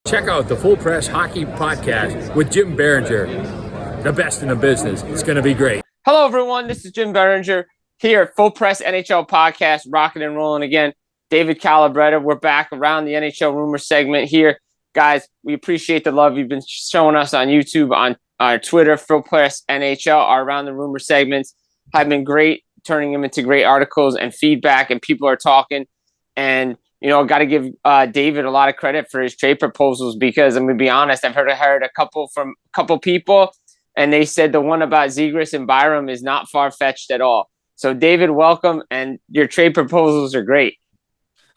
Check out the Full Press Hockey Podcast with Jim Biringer, the best in the business. It's going to be great. Hello, everyone. This is Jim Biringer here at Full Press NHL Podcast, rocking and rolling again. David Calabretta, we're back around the NHL Rumors segment here. Guys, we appreciate the love you've been showing us on YouTube, on our Twitter, Full Press NHL. Our Around the Rumors segments have been great, turning them into great articles and feedback, and people are talking. And got to give David a lot of credit for his trade proposals because I'm going to be honest, I've heard a couple from a couple people, and they said the one about Zegras and Byram is not far-fetched at all. So, David, welcome, and your trade proposals are great.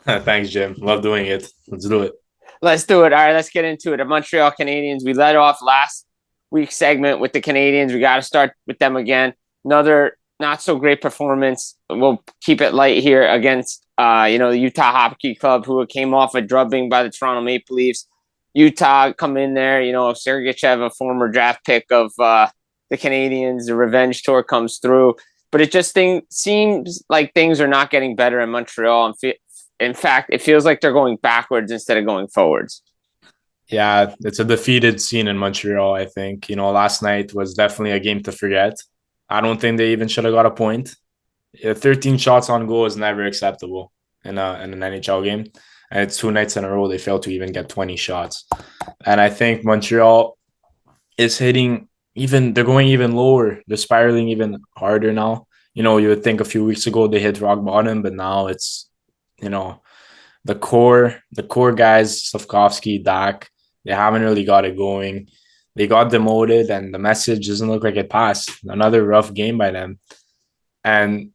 Thanks, Jim. Love doing it. Let's do it. Let's do it. All right, let's get into it. The Montreal Canadiens, we led off last week's segment with the Canadiens. We got to start with them again. Another not-so-great performance. We'll keep it light here against the Utah Hockey Club, who came off a drubbing by the Toronto Maple Leafs. Utah come in there, Sergachev, a former draft pick of the Canadiens, the revenge tour comes through. But it just seems like things are not getting better in Montreal. In fact, it feels like they're going backwards instead of going forwards. Yeah, it's a defeated scene in Montreal, I think. Last night was definitely a game to forget. I don't think they even should have got a point. 13 shots on goal is never acceptable in an NHL game. And it's 2 nights in a row they failed to even get 20 shots. And I think Montreal is hitting they're going even lower. They're spiraling even harder now. You would think a few weeks ago they hit rock bottom, but now it's, the core guys, Slavkovsky, Dak, they haven't really got it going. They got demoted and the message doesn't look like it passed. Another rough game by them. And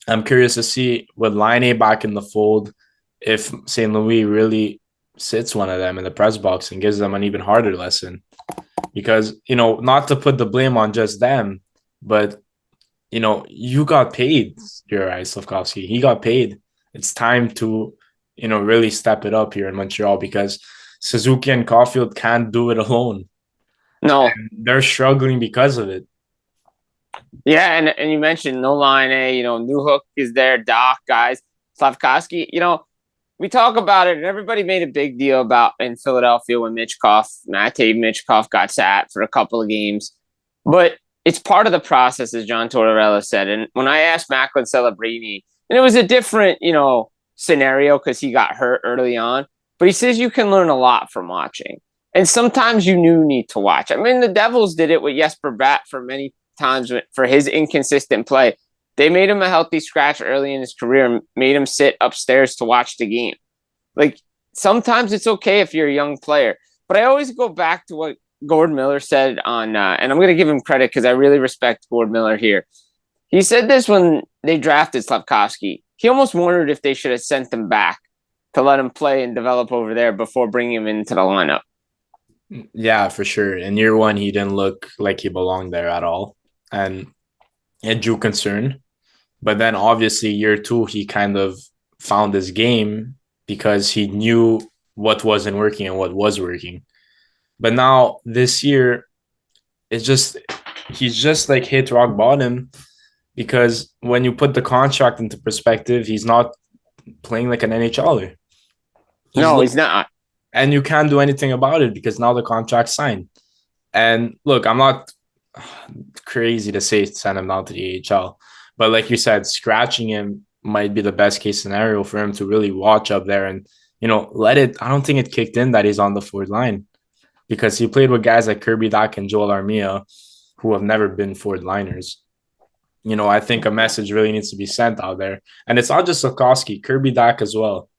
I'm curious to see with Line A back in the fold if St. Louis really sits one of them in the press box and gives them an even harder lesson. Because, not to put the blame on just them, but, you got paid, Juraj Slavkovsky. He got paid. It's time to, really step it up here in Montreal because Suzuki and Caulfield can't do it alone. No. And they're struggling because of it. Yeah, and you mentioned no Line A, Newhook is there, Doc, guys, Slavkovsky, we talk about it, and everybody made a big deal about in Philadelphia when Matej Michkov got sat for a couple of games. But it's part of the process, as John Tortorella said. And when I asked Macklin Celebrini, and it was a different, scenario because he got hurt early on, but he says you can learn a lot from watching. And sometimes you do need to watch. I mean, the Devils did it with Jesper Bratt for many times for his inconsistent play. They made him a healthy scratch early in his career and made him sit upstairs to watch the game. Like, sometimes it's okay if you're a young player. But I always go back to what Gord Miller said on, and I'm going to give him credit because I really respect Gord Miller here. He said this when they drafted Slavkovsky. He almost wondered if they should have sent him back to let him play and develop over there before bringing him into the lineup. Yeah, for sure. In year one, he didn't look like he belonged there at all. And it drew concern. But then obviously year two, he kind of found his game because he knew what wasn't working and what was working. But now this year, he's just like hit rock bottom because when you put the contract into perspective, he's not playing like an NHLer. He's not. And you can't do anything about it because now the contract's signed. And look, I'm not crazy to say send him down to the AHL. But like you said, scratching him might be the best case scenario for him to really watch up there and, let it. I don't think it kicked in that he's on the forward line because he played with guys like Kirby Dach and Joel Armia who have never been forward liners. I think a message really needs to be sent out there. And it's not just Slavkovsky, Kirby Dach as well.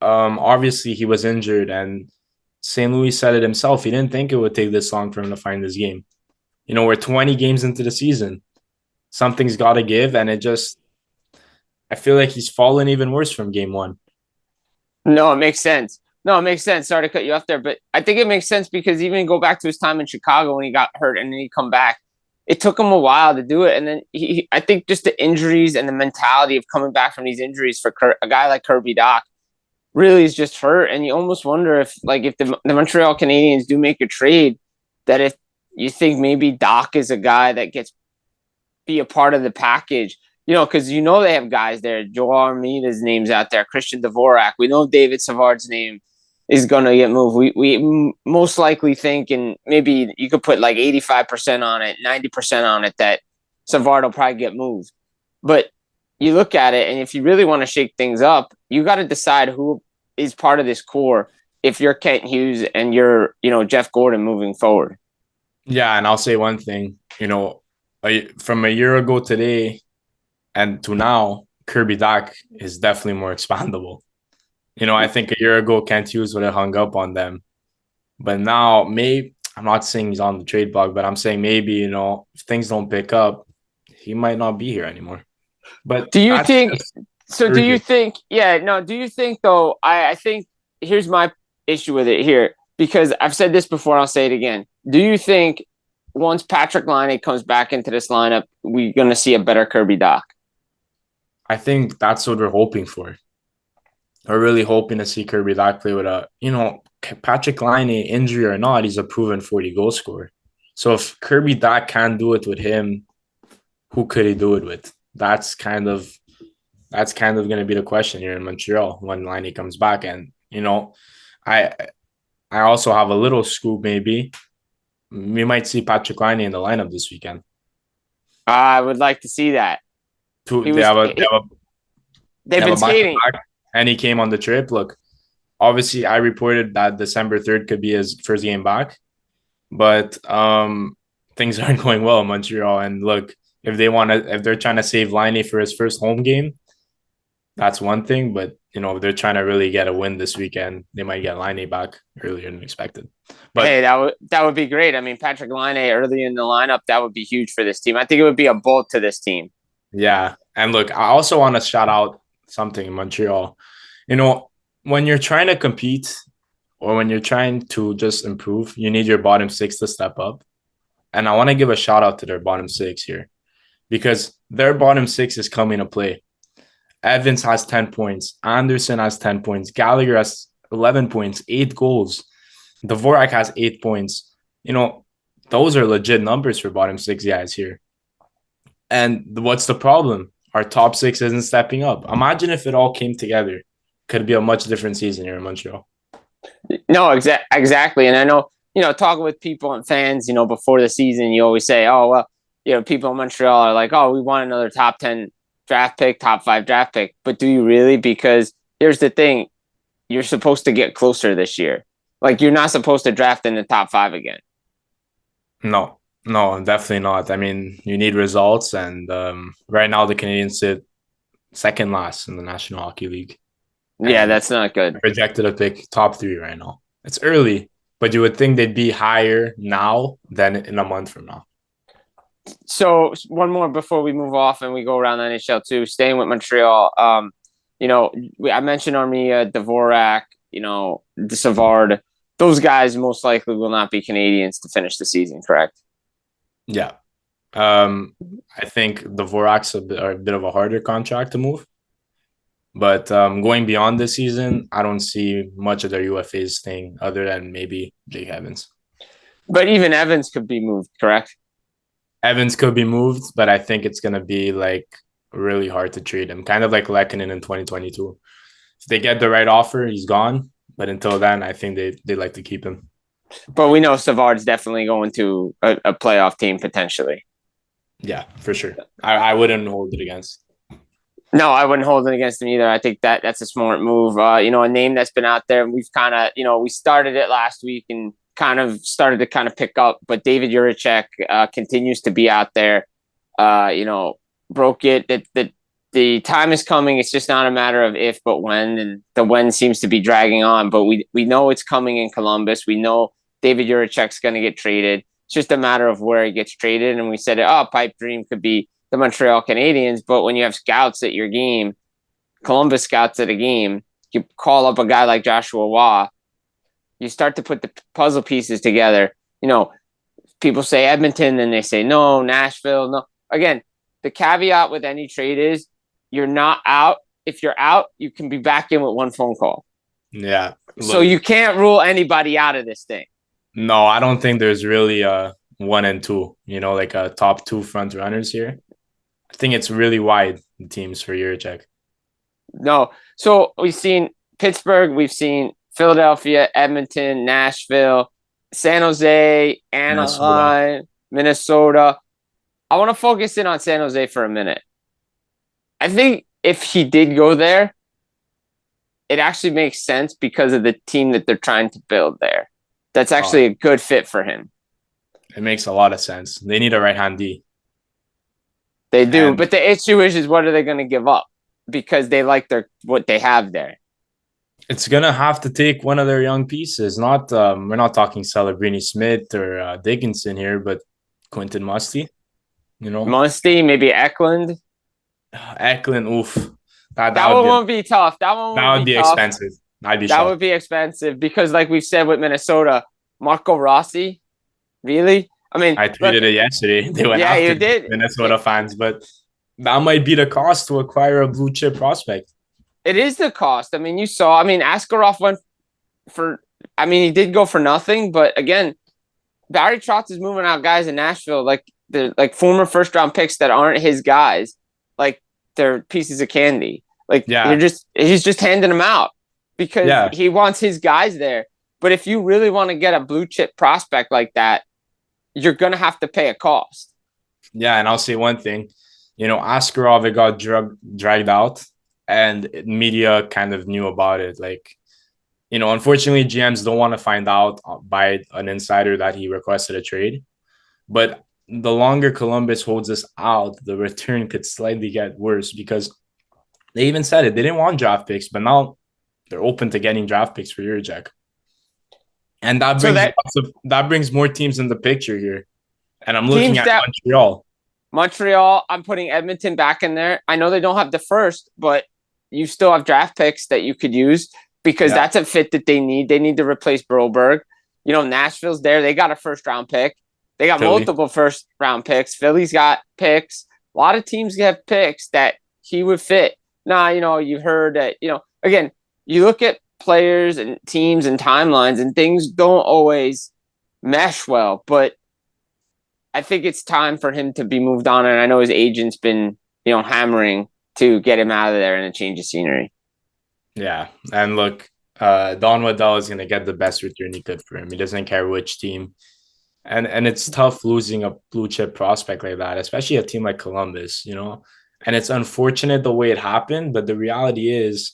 Obviously he was injured and St. Louis said it himself. He didn't think it would take this long for him to find this game. We're 20 games into the season. Something's got to give, and I feel like he's fallen even worse from game one. No, it makes sense. Sorry to cut you off there, but I think it makes sense because even go back to his time in Chicago when he got hurt and then he come back, it took him a while to do it. And then I think just the injuries and the mentality of coming back from these injuries for a guy like Kirby Dach really is just hurt. And you almost wonder if the Montreal Canadiens do make a trade, that if you think maybe Dach is a guy that gets be a part of the package, because they have guys there. Joel Armida's name's out there, Christian Dvorak. We know David Savard's name is going to get moved. We most likely think, and maybe you could put like 85% on it, 90% on it, that Savard will probably get moved. But you look at it, and if you really want to shake things up, you got to decide who is part of this core if you're Kent Hughes and you're, Jeff Gordon moving forward. Yeah, and I'll say one thing, from a year ago today and to now, Kirby Dach is definitely more expandable. I think a year ago, Kent Hughes would have hung up on them. But now, I'm not saying he's on the trade block, but I'm saying maybe, if things don't pick up, he might not be here anymore. But do you think though, I think here's my issue with it here, because I've said this before, I'll say it again. Do you think once Patrik Laine comes back into this lineup, we're going to see a better Kirby Dach? I think that's what we're hoping for. We're really hoping to see Kirby Dach play with Patrik Laine, injury or not, he's a proven 40 goal scorer. So if Kirby Dach can't do it with him, who could he do it with? That's kind of going to be the question here in Montreal when Laine comes back. And I also have a little scoop. Maybe we might see Patrik Laine in the lineup this weekend. I would like to see that. They've been skating, and he came on the trip. Look, obviously, I reported that December 3rd could be his first game back, but things aren't going well in Montreal. And look, if they're trying to save Laine for his first home game, that's one thing. But if they're trying to really get a win this weekend, they might get Laine back earlier than expected. But hey, that would be great. I mean, Patrik Laine early in the lineup, that would be huge for this team. I think it would be a bolt to this team. Yeah, and look, I also want to shout out something in Montreal. When you're trying to compete or when you're trying to just improve, you need your bottom six to step up. And I want to give a shout out to their bottom six here, because their bottom six is coming to play. Evans has 10 points. Anderson has 10 points. Gallagher has 11 points, 8 goals. Dvorak has 8 points. Those are legit numbers for bottom six guys here. And what's the problem? Our top six isn't stepping up. Imagine if it all came together. Could be a much different season here in Montreal. No, exactly. And I know, talking with people and fans, before the season, you always say, oh, well, people in Montreal are like, oh, we want another top 10 draft pick, top 5 draft pick. But do you really? Because here's the thing. You're supposed to get closer this year. Like, you're not supposed to draft in the top 5 again. No, definitely not. I mean, you need results. And right now the Canadiens sit second last in the National Hockey League. Yeah, that's not good. Projected to pick top 3 right now. It's early, but you would think they'd be higher now than in a month from now. So one more before we move off and we go around the NHL too. Staying with Montreal, I mentioned Armia, Dvorak, the Savard. Those guys most likely will not be Canadians to finish the season, correct? Yeah. I think Dvorak's a bit of a harder contract to move. But going beyond this season, I don't see much of their UFAs staying other than maybe Jake Evans. But even Evans could be moved, correct? Evans could be moved, but I think it's going to be really hard to trade him. Kind of like Lehkonen in 2022. If they get the right offer, he's gone. But until then, I think they like to keep him. But we know Savard's definitely going to a playoff team potentially. Yeah, for sure. I wouldn't hold it against. No, I wouldn't hold it against him either. I think that's a smart move. A name that's been out there. We've kind of, we started it last week and kind of started to kind of pick up. But David Jiricek continues to be out there. Broke it. That the time is coming. It's just not a matter of if, but when. And the when seems to be dragging on. But we know it's coming in Columbus. We know David Jiricek's going to get traded. It's just a matter of where he gets traded. And we said, pipe dream could be the Montreal Canadiens. But when you have scouts at your game, Columbus scouts at a game, you call up a guy like Joshua Waugh, you start to put the puzzle pieces together. People say Edmonton, then they say no, Nashville, no. Again, the caveat with any trade is you're not out. If you're out, you can be back in with one phone call. Yeah. So you can't rule anybody out of this thing. No, I don't think there's really a 1 and 2, like a top 2 front runners here. I think it's really wide, the teams for Jiricek. No. So we've seen Pittsburgh, we've seen Philadelphia, Edmonton, Nashville, San Jose, Anaheim, Minnesota. I want to focus in on San Jose for a minute. I think if he did go there, it actually makes sense because of the team that they're trying to build there. That's actually a good fit for him. It makes a lot of sense. They need a right-hand D. They do, but the issue is what are they going to give up? Because they like what they have there. It's gonna have to take one of their young pieces. Not we're not talking Celebrini Smith or Dickinson here, but Quentin Musty. Musty, maybe Eklund. Eklund, oof. That one won't be tough. That would be expensive. That would be expensive because, like we've said with Minnesota, Marco Rossi, really? I mean, I tweeted it yesterday. They went after you did. Minnesota fans, but that might be the cost to acquire a blue chip prospect. It is the cost. I mean, you saw. I mean, Askarov went for. I mean, he did go for nothing, but again, Barry Trotz is moving out guys in Nashville, like they're like former first round picks that aren't his guys, like they're pieces of candy. Like he's just handing them out because he wants his guys there. But if you really want to get a blue chip prospect like that, you're gonna have to pay a cost. Yeah, and I'll say one thing, Askarov got dragged out. And media kind of knew about it. Like, unfortunately, GMs don't want to find out by an insider that he requested a trade. But the longer Columbus holds this out, the return could slightly get worse because they even said it. They didn't want draft picks, but now they're open to getting draft picks for Jiricek. And that brings more teams in the picture here. And I'm looking at Montreal. Montreal, I'm putting Edmonton back in there. I know they don't have the first, but you still have draft picks that you could use because that's a fit that they need. They need to replace Broberg. Nashville's there. They got a first-round pick. They got multiple first-round picks. Philly's got picks. A lot of teams have picks that he would fit. Now, you've heard that, again, you look at players and teams and timelines and things don't always mesh well, but I think it's time for him to be moved on. And I know his agent's been, hammering to get him out of there and a change of scenery. Yeah. And look, Don Waddell is going to get the best return he could for him. He doesn't care which team. And it's tough losing a blue chip prospect like that, especially a team like Columbus, And it's unfortunate the way it happened, but the reality is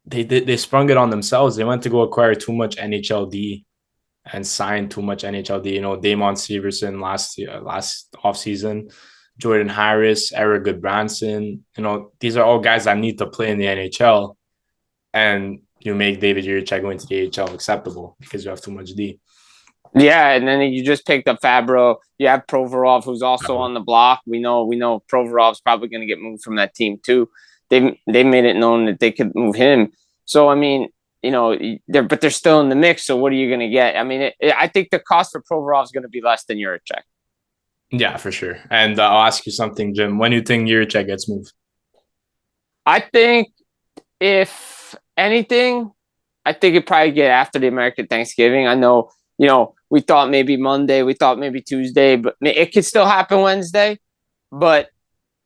they sprung it on themselves. They went to go acquire too much NHLD and sign too much NHLD. Damon Severson last offseason, Jordan Harris, Eric Goodbranson. These are all guys that need to play in the NHL. And you make David Jiricek go into the AHL acceptable because you have too much D. Yeah, and then you just picked up Fabro. You have Provorov, who's also on the block. We know Provorov's probably going to get moved from that team too. They made it known that they could move him. So I mean, they're still in the mix. So what are you going to get? I mean, I think the cost for Provorov is going to be less than Jiricek. Yeah, for sure. And I'll ask you something, Jim. When do you think Jiricek gets moved? I think if anything, it'd probably get after the American Thanksgiving. I know, we thought maybe Monday, we thought maybe Tuesday, but it could still happen Wednesday. But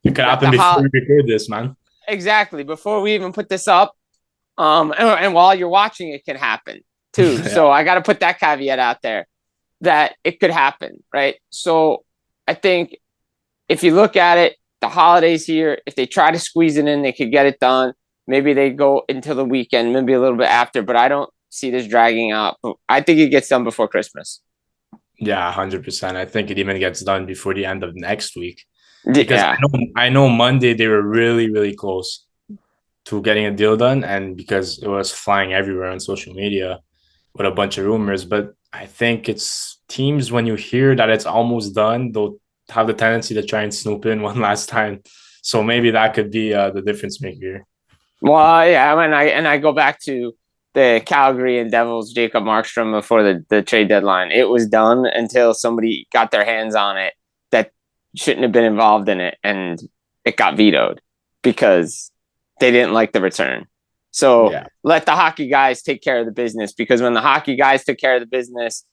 it could happen before we record this, man. Exactly. Before we even put this up. And while you're watching, it can happen too. Yeah. So I got to put that caveat out there that it could happen, right? So I think if you look at it, the holidays here, if they try to squeeze it in, they could get it done. Maybe they go until the weekend, maybe a little bit after, but I don't see this dragging out. I think it gets done before Christmas. Yeah, 100%. I think it even gets done before the end of next week. Because I know Monday they were really, really close to getting a deal done, and because it was flying everywhere on social media with a bunch of rumors. But I think it's teams, when you hear that it's almost done, they'll have the tendency to try and snoop in one last time. So maybe that could be the difference maker. Well, yeah, I go back to the Calgary and Devils Jacob Markstrom before the trade deadline. It was done until somebody got their hands on it that shouldn't have been involved in it, and it got vetoed because they didn't like the return. So let the hockey guys take care of the business, because when the hockey guys took care of the business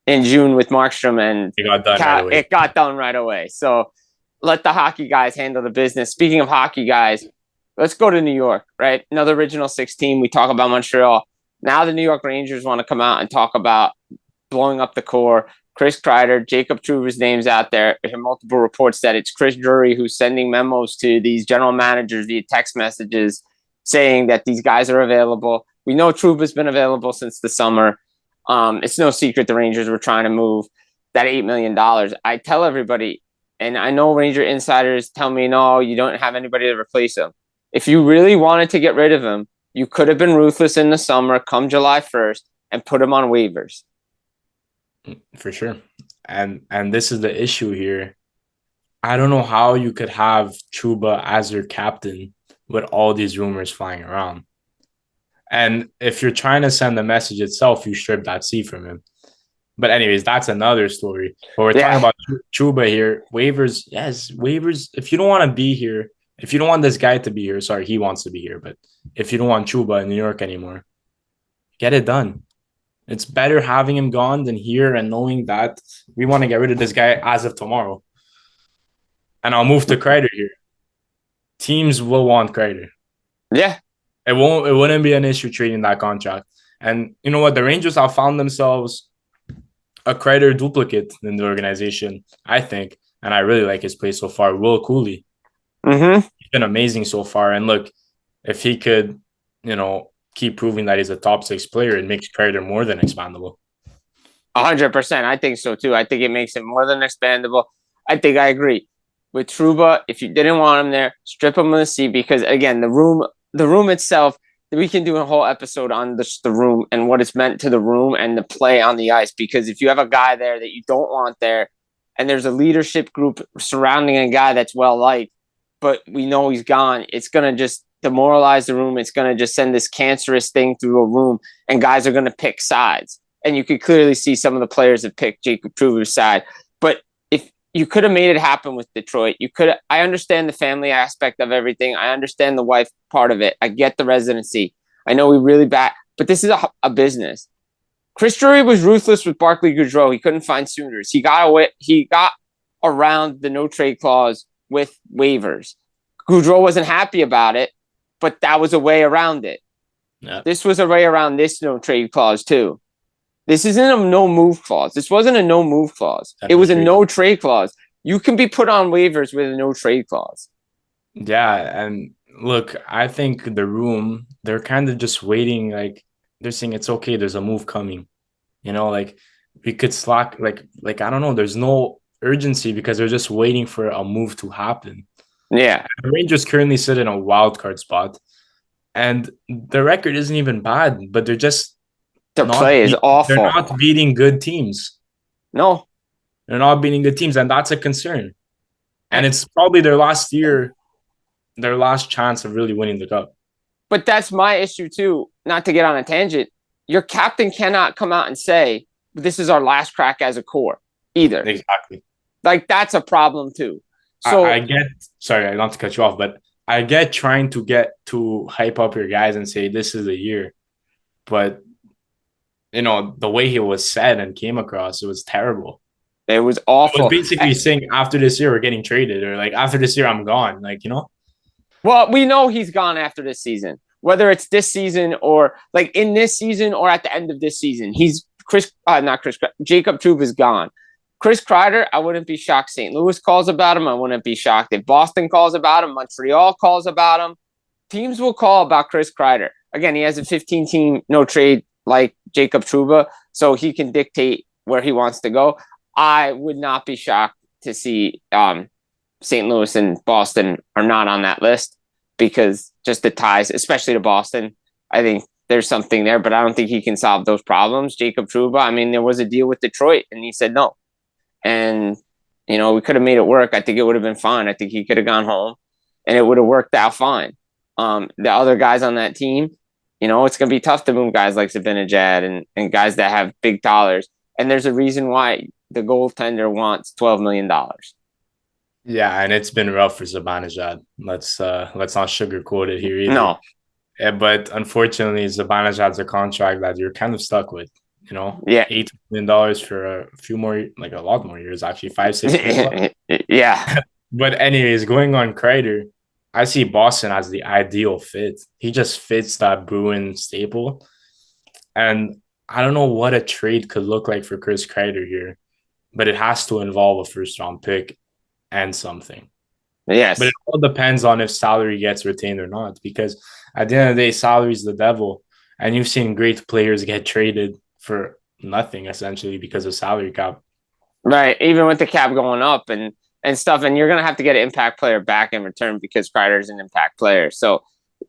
in June with Markstrom, and it got done right away. So let the hockey guys handle the business. Speaking of hockey guys, let's go to New York, right? Another Original Six team. We talk about Montreal. Now the New York Rangers want to come out and talk about blowing up the core. Chris Kreider, Jacob Trouba's name's out there. There are multiple reports that it's Chris Drury who's sending memos to these general managers via text messages saying that these guys are available. We know Trouba's been available since the summer. It's no secret the Rangers were trying to move that $8 million. I tell everybody, and I know Ranger insiders tell me, no, you don't have anybody to replace him. If you really wanted to get rid of him, you could have been ruthless in the summer, come July 1st, and put him on waivers. For sure. And this is the issue here. I don't know how you could have Trouba as your captain with all these rumors flying around. And if you're trying to send the message itself, you strip that C from him. But anyways, that's another story. But we're talking about Trouba here. Waivers, yes, waivers. If you don't want to be here, if you don't want this guy to be here, sorry, he wants to be here. But if you don't want Trouba in New York anymore, get it done. It's better having him gone than here and knowing that we want to get rid of this guy as of tomorrow. And I'll move to Keider here. Teams will want Keider. Yeah. It wouldn't be an issue trading that contract. And you know what? The Rangers have found themselves a Kreider duplicate in the organization, I think. And I really like his play so far. Will Cooley. Mm-hmm. He's been amazing so far. And look, if he could, keep proving that he's a top 6 player, it makes Keider more than expandable. 100%. I think so too. I think it makes him more than expandable. I think I agree with Trouba. If you didn't want him there, strip him of the C, because again, the room itself, we can do a whole episode on the room and what it's meant to the room and the play on the ice. Because if you have a guy there that you don't want there, and there's a leadership group surrounding a guy that's well liked, but we know he's gone, it's gonna just demoralize the room. It's going to just send this cancerous thing through a room, and guys are going to pick sides. And you could clearly see some of the players have picked Jacob Trouba's side. But if you could have made it happen with Detroit, I understand the family aspect of everything. I understand the wife part of it. I get the residency. I know we really bad, but this is a business. Chris Drury was ruthless with Barclay Goodrow. He couldn't find suitors. He got around the no trade clause with waivers. Goodrow wasn't happy about it, but that was a way around it. Yep. This was a way around this no trade clause too. This isn't a no move clause. This wasn't a no move clause. It was a no trade clause. You can be put on waivers with a no trade clause. Yeah, and look, I think the room, they're kind of just waiting. Like they're saying it's okay. There's a move coming. We could slack. Like I don't know. There's no urgency because they're just waiting for a move to happen. Yeah. The Rangers currently sit in a wild card spot, and the record isn't even bad, but their play is awful. They're not beating good teams. No. They're not beating good teams, and that's a concern. And it's probably their last chance of really winning the cup. But that's my issue too, not to get on a tangent. Your captain cannot come out and say, this is our last crack as a core either. Exactly. Like that's a problem too. So I get, sorry, not to cut you off, but I get trying to hype up your guys and say this is a year. But, the way he was said and came across, it was terrible. It was awful. It was basically saying after this year, we're getting traded, or like after this year, I'm gone. Well, we know he's gone after this season, whether it's this season or like in this season or at the end of this season. Jacob Trouba is gone. Chris Kreider, I wouldn't be shocked. St. Louis calls about him. I wouldn't be shocked if Boston calls about him. Montreal calls about him. Teams will call about Chris Kreider. Again, he has a 15-team no trade like Jacob Trouba, so he can dictate where he wants to go. I would not be shocked to see St. Louis and Boston are not on that list because just the ties, especially to Boston, I think there's something there, but I don't think he can solve those problems. Jacob Trouba, there was a deal with Detroit, and he said no. And, we could have made it work. I think it would have been fine. I think he could have gone home and it would have worked out fine. The other guys on that team, it's going to be tough to move guys like Zibanejad and guys that have big dollars. And there's a reason why the goaltender wants $12 million. Yeah, and it's been rough for Zibanejad. Let's not sugarcoat it here either. No. Yeah, but unfortunately, Zibanejad's a contract that you're kind of stuck with. Yeah, $8 million for a few more, like a lot more years, actually, 5-6 years. Yeah. But anyways, going on Kreider, I see Boston as the ideal fit. He just fits that Bruin staple. And I don't know what a trade could look like for Chris Kreider here, but it has to involve a first round pick and something. Yes. But it all depends on if salary gets retained or not, because at the end of the day, salary is the devil. And you've seen great players get traded for nothing, essentially, because of salary cap. Right. Even with the cap going up and stuff, and you're going to have to get an impact player back in return because Kreider's an impact player. So,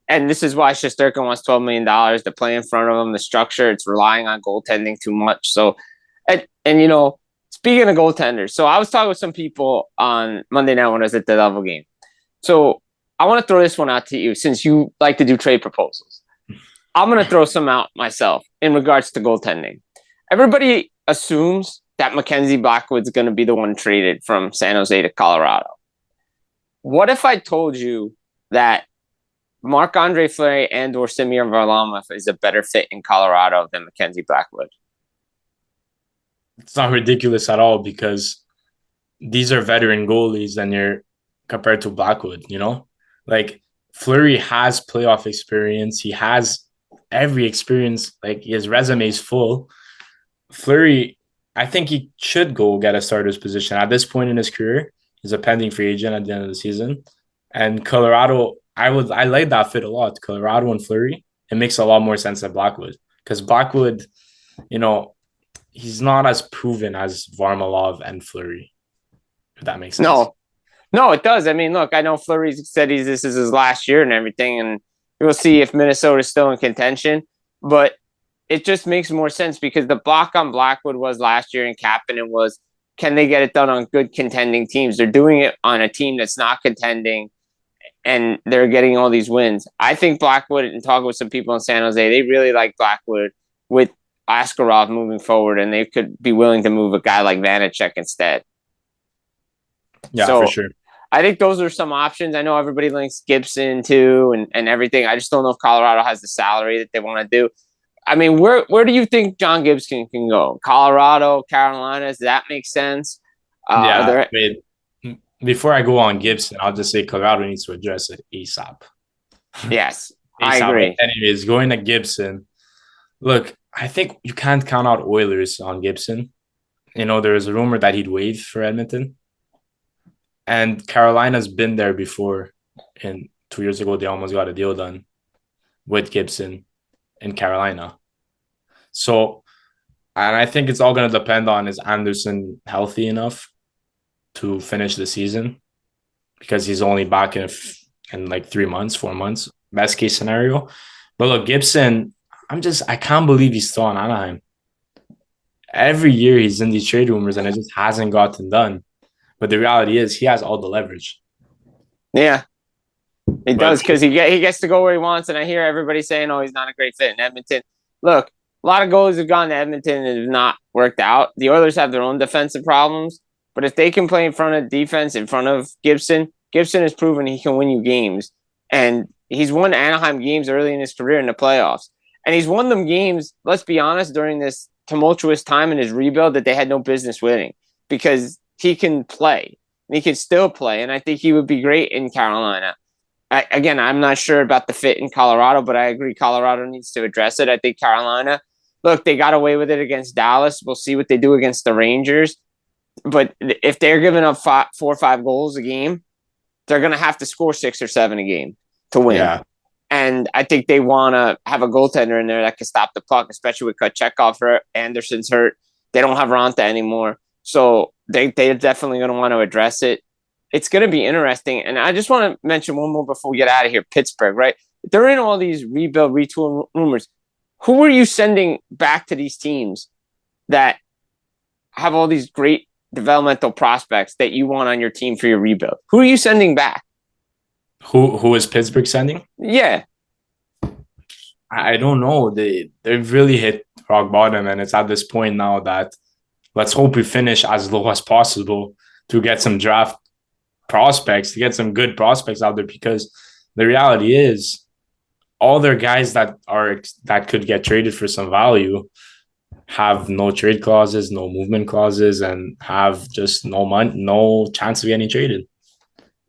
and this is why Shesterkin wants $12 million to play in front of him. The structure, it's relying on goaltending too much. So, and you know, speaking of goaltenders, so I was talking with some people on Monday night when I was at the Devil game. So I want to throw this one out to you since you like to do trade proposals. I'm going to throw some out myself in regards to goaltending. Everybody assumes that Mackenzie Blackwood's going to be the one traded from San Jose to Colorado. What if I told you that Marc-Andre Fleury and or Semyon Varlamov is a better fit in Colorado than Mackenzie Blackwood? It's not ridiculous at all because these are veteran goalies and you're compared to Blackwood, you know? Like Fleury has playoff experience. He has every experience. Like his resume is full. Fleury, I think he should go get a starter's position at this point in his career. He's a pending free agent at the end of the season. And Colorado, I like that fit a lot. Colorado and Fleury, it makes a lot more sense than Blackwood. Because Blackwood, you know, he's not as proven as Varlamov and Fleury, if that makes sense. No, it does. I mean, look, I know Fleury said this is his last year and everything, and we'll see if Minnesota's still in contention. But it just makes more sense because the block on Blackwood was last year in Kapanen was, can they get it done on good contending teams? They're doing it on a team that's not contending, and they're getting all these wins. I think Blackwood, and talking with some people in San Jose, they really like Blackwood with Askarov moving forward, and they could be willing to move a guy like Vanacek instead. Yeah, so, for sure. I think those are some options. I know everybody links Gibson too and everything. I just don't know if Colorado has the salary that they want to do. I mean, where do you think John Gibson can go? Colorado, Carolina? Does that make sense? Before I go on Gibson, I'll just say Colorado needs to address it ASAP. Yes, I agree. Anyways, going to Gibson. Look, I think you can't count out Oilers on Gibson. You know, there is a rumor that he'd waive for Edmonton. And Carolina's been there before. And 2 years ago, they almost got a deal done with Gibson in Carolina. So, and I think it's all going to depend on, is Anderson healthy enough to finish the season? Because he's only back in like 3 months, 4 months, best case scenario. But look, Gibson, I can't believe he's still on Anaheim. Every year he's in these trade rumors and it just hasn't gotten done. But the reality is he has all the leverage. Yeah, he does, because he gets to go where he wants. And I hear everybody saying, oh, he's not a great fit in Edmonton. Look, a lot of goalies have gone to Edmonton and have not worked out. The Oilers have their own defensive problems. But if they can play in front of defense, in front of Gibson has proven he can win you games. And he's won Anaheim games early in his career in the playoffs. And he's won them games, let's be honest, during this tumultuous time in his rebuild that they had no business winning, because he can play. And he can still play. And I think he would be great in Carolina. Again, I'm not sure about the fit in Colorado, but I agree Colorado needs to address it. I think Carolina, look, they got away with it against Dallas. We'll see what they do against the Rangers. But if they're giving up 4 or 5 goals a game, they're going to have to score 6 or 7 a game to win. Yeah. And I think they want to have a goaltender in there that can stop the puck, especially with Kochetkov hurt, Anderson's hurt. They don't have Ronta anymore. So they're definitely going to want to address it. It's going to be interesting. And I just want to mention one more before we get out of here. Pittsburgh, right? They're in all these rebuild, retool rumors. Who are you sending back to these teams that have all these great developmental prospects that you want on your team for your rebuild? Who are you sending back? Who is Pittsburgh sending? Yeah. I don't know. They've really hit rock bottom, and it's at this point now that let's hope we finish as low as possible to get some draft prospects, to get some good prospects out there, because the reality is all their guys that could get traded for some value have no trade clauses, no movement clauses, and have just no chance of getting traded.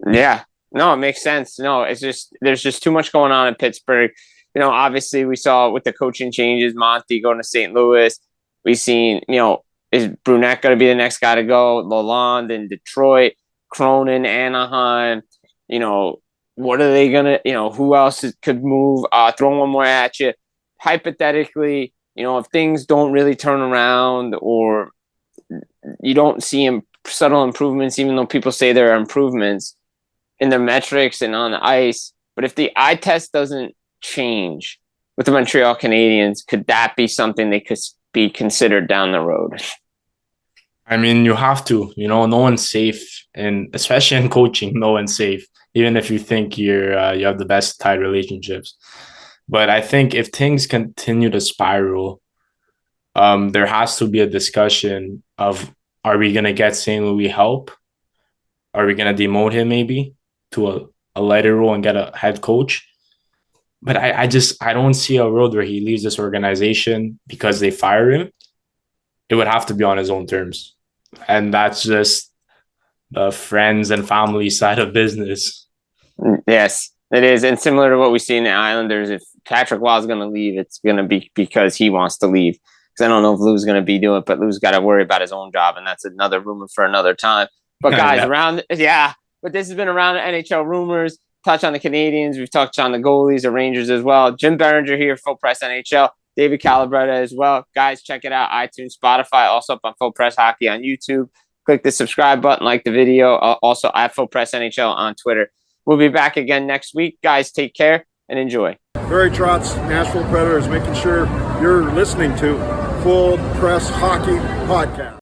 Yeah. No, it makes sense. No, it's just there's just too much going on in Pittsburgh. You know, obviously we saw with the coaching changes, Monty going to St. Louis. We've seen, you know, is Brunette going to be the next guy to go? Lalonde in Detroit, Cronin, Anaheim. You know, what are they going to, you know, who else could move? Throw one more at you. Hypothetically, you know, if things don't really turn around or you don't see subtle improvements, even though people say there are improvements in their metrics and on the ice, but if the eye test doesn't change with the Montreal Canadiens, could that be something they could be considered down the road? I mean, you have to, you know, no one's safe, and especially in coaching, no one's safe, even if you think you have the best tied relationships. But I think if things continue to spiral, there has to be a discussion of, are we going to get St. Louis help? Are we going to demote him maybe to a lighter role and get a head coach? But I don't see a road where he leaves this organization because they fire him. It would have to be on his own terms. And that's just the friends and family side of business. Yes, it is. And similar to what we see in the Islanders, if Patrick Waugh is going to leave, it's going to be because he wants to leave. Because I don't know if Lou's going to be doing it, but Lou's got to worry about his own job. And that's another rumor for another time. But guys, but this has been around NHL Rumors. Touch on the Canadiens. We've touched on the goalies, the Rangers as well. Jim Biringer here, Full Press NHL. David Calabretta as well. Guys, check it out. iTunes, Spotify, also up on Full Press Hockey on YouTube. Click the subscribe button, like the video. Also at Full Press NHL on Twitter. We'll be back again next week. Guys, take care and enjoy. Barry Trotz, Nashville Predators, making sure you're listening to Full Press Hockey Podcast.